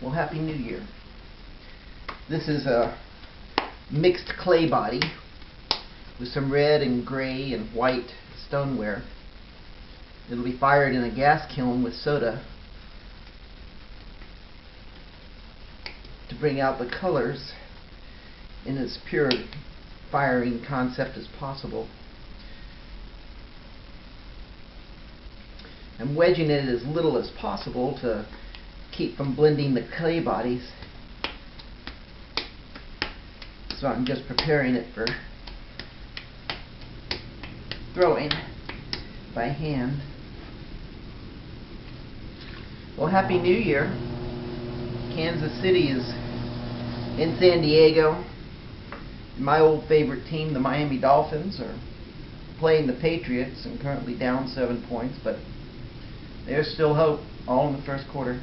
Well, Happy New Year. This is a mixed clay body with some red and gray and white stoneware. It'll be fired in a gas kiln with soda to bring out the colors in as pure firing concept as possible. I'm wedging it as little as possible to keep from blending the clay bodies. So I'm just preparing it for throwing by hand. Well, Happy New Year. Kansas City is in San Diego. My old favorite team, the Miami Dolphins, are playing the Patriots and currently down 7 points, but there's still hope, all in the first quarter.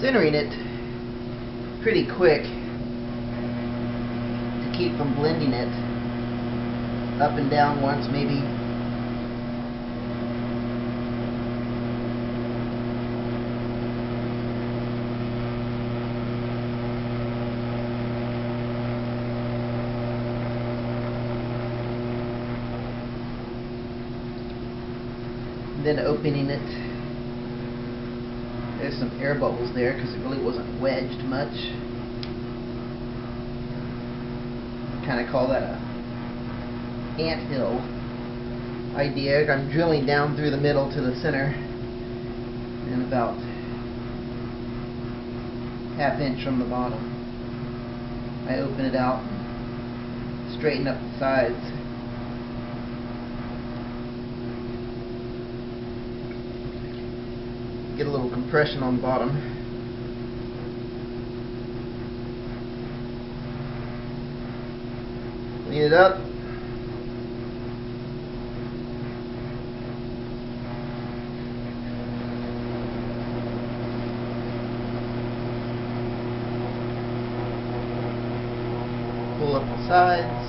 Centering it pretty quick to keep from blending it up and down once, maybe. Then opening it. There's some air bubbles there because it really wasn't wedged much. Kind of call that a anthill idea. I'm drilling down through the middle to the center and about ½ inch from the bottom. I open it out and straighten up the sides. Get a little compression on the bottom. Clean it up. Pull up the sides.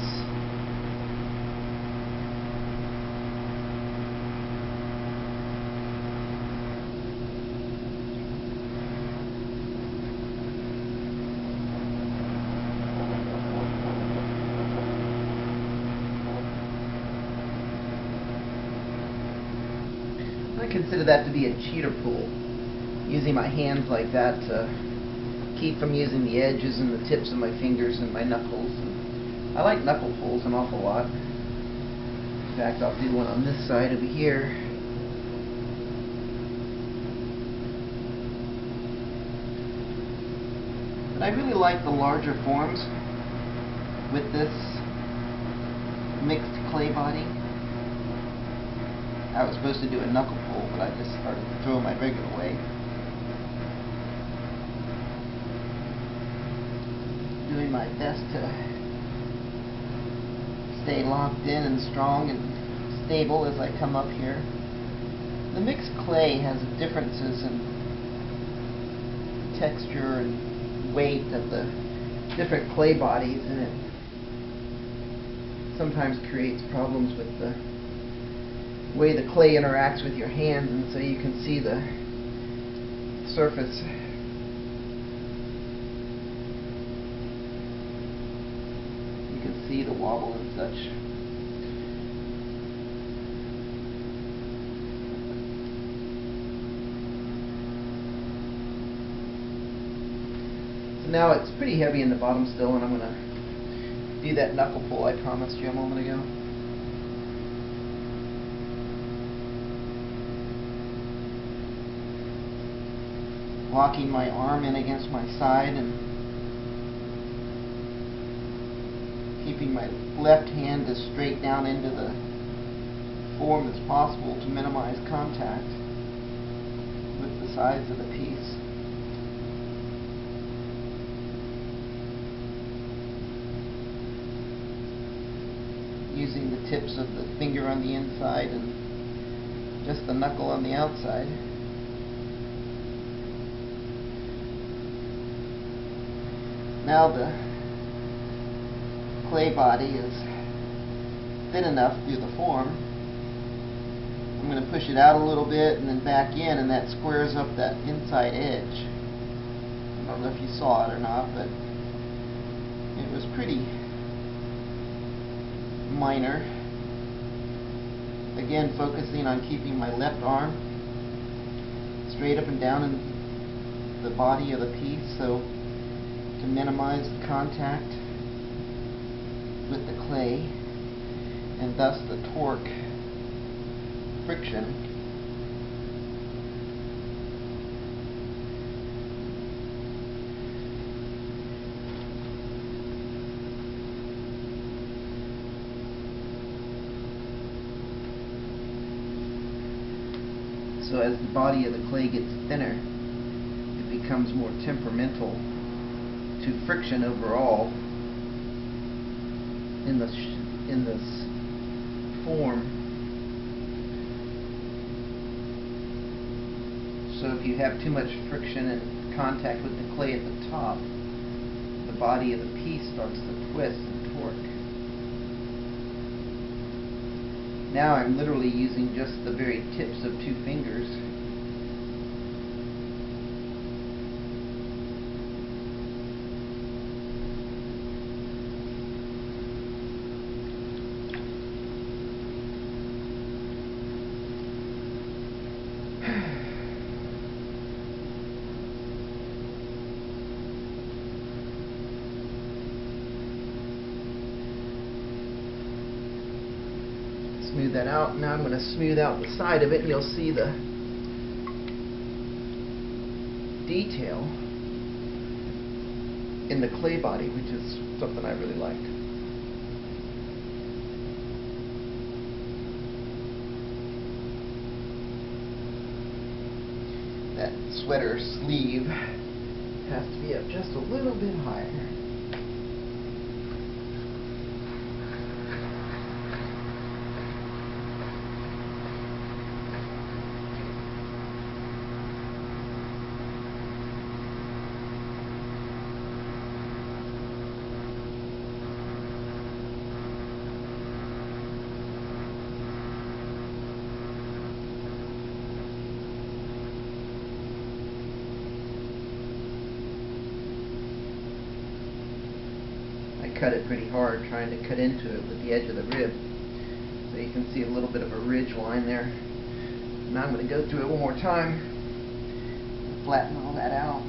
I consider that to be a cheater pull, using my hands like that to keep from using the edges and the tips of my fingers and my knuckles. And I like knuckle pulls an awful lot. In fact, I'll do one on this side over here. But I really like the larger forms with this mixed clay body. I was supposed to do a knuckle pull, but I just started to throw my regular way. Doing my best to stay locked in and strong and stable as I come up here. The mixed clay has differences in texture and weight of the different clay bodies, and it sometimes creates problems with the way the clay interacts with your hands, and so you can see the surface. You can see the wobble and such. So now it's pretty heavy in the bottom still, and I'm going to do that knuckle pull I promised you a moment ago. Locking my arm in against my side and keeping my left hand as straight down into the form as possible to minimize contact with the sides of the piece. using the tips of the finger on the inside and just the knuckle on the outside. Now the clay body is thin enough to do the form. I'm going to push it out a little bit and then back in, and that squares up that inside edge. I don't know if you saw it or not, but it was pretty minor. Again, focusing on keeping my left arm straight up and down in the body of the piece, so to minimize the contact with the clay and thus the torque friction. So as the body of the clay gets thinner, it becomes more temperamental to friction overall in this form. So if you have too much friction and contact with the clay at the top, the body of the piece starts to twist and torque. Now I'm literally using just the very tips of 2 fingers. Smooth that out. Now I'm going to smooth out the side of it, and you'll see the detail in the clay body, which is something I really liked. That sweater sleeve has to be up just a little bit higher. Cut it pretty hard, trying to cut into it with the edge of the rib, so you can see a little bit of a ridge line there. Now I'm going to go through it one more time and flatten all that out.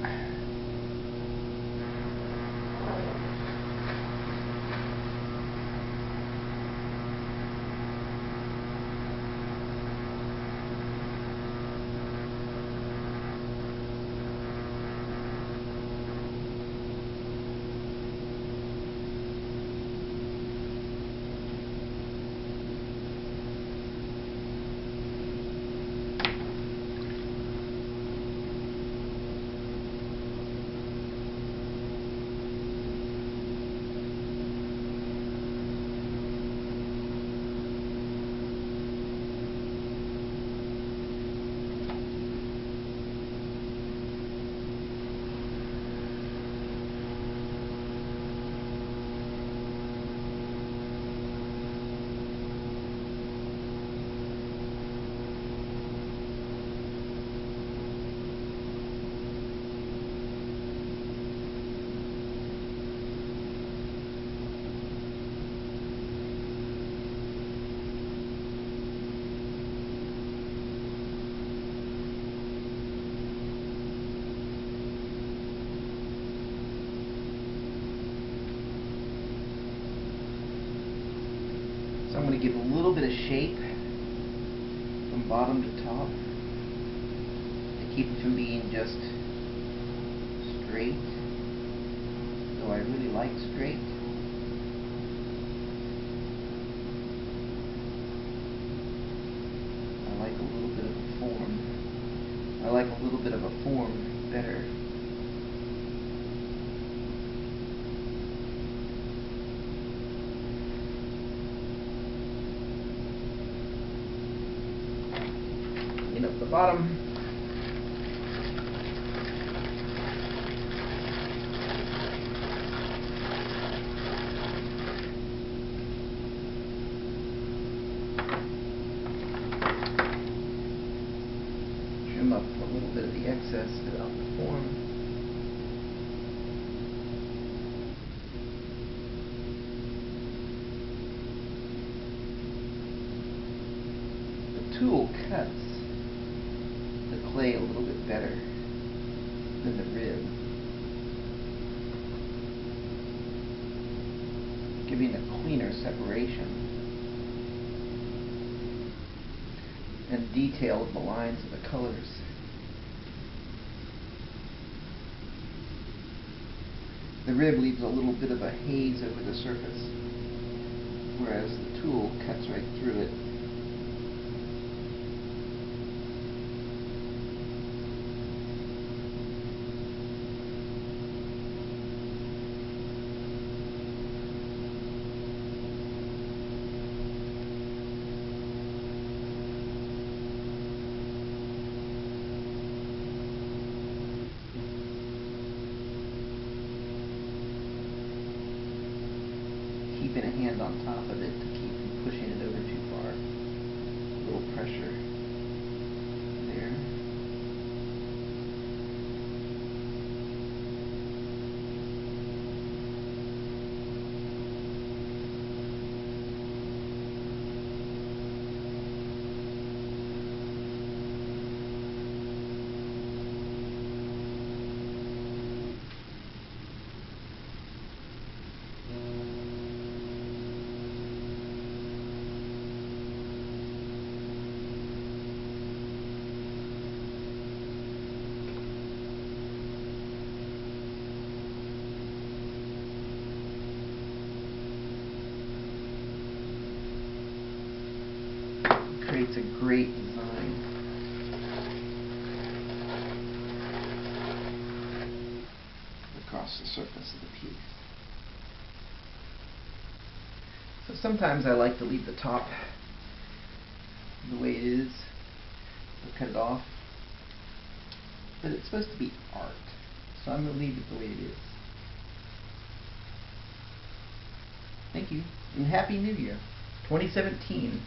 So I'm going to give a little bit of shape from bottom to top to keep it from being just straight, though I really like straight. I like a little bit of a form. I like a little bit of a form better. Up the bottom. excess throughout the form. The tool cuts the clay a little bit better than the rib, giving a cleaner separation and detail of the lines of the colors. The rib leaves a little bit of a haze over the surface, whereas the tool cuts right through it. Keeping a hand on top of it to keep from pushing it over too far. A little pressure there. Creates a great design. Across the surface of the piece. So sometimes I like to leave the top the way it is, or cut it off, but it's supposed to be art, so I'm going to leave it the way it is. Thank you, and Happy New Year, 2017.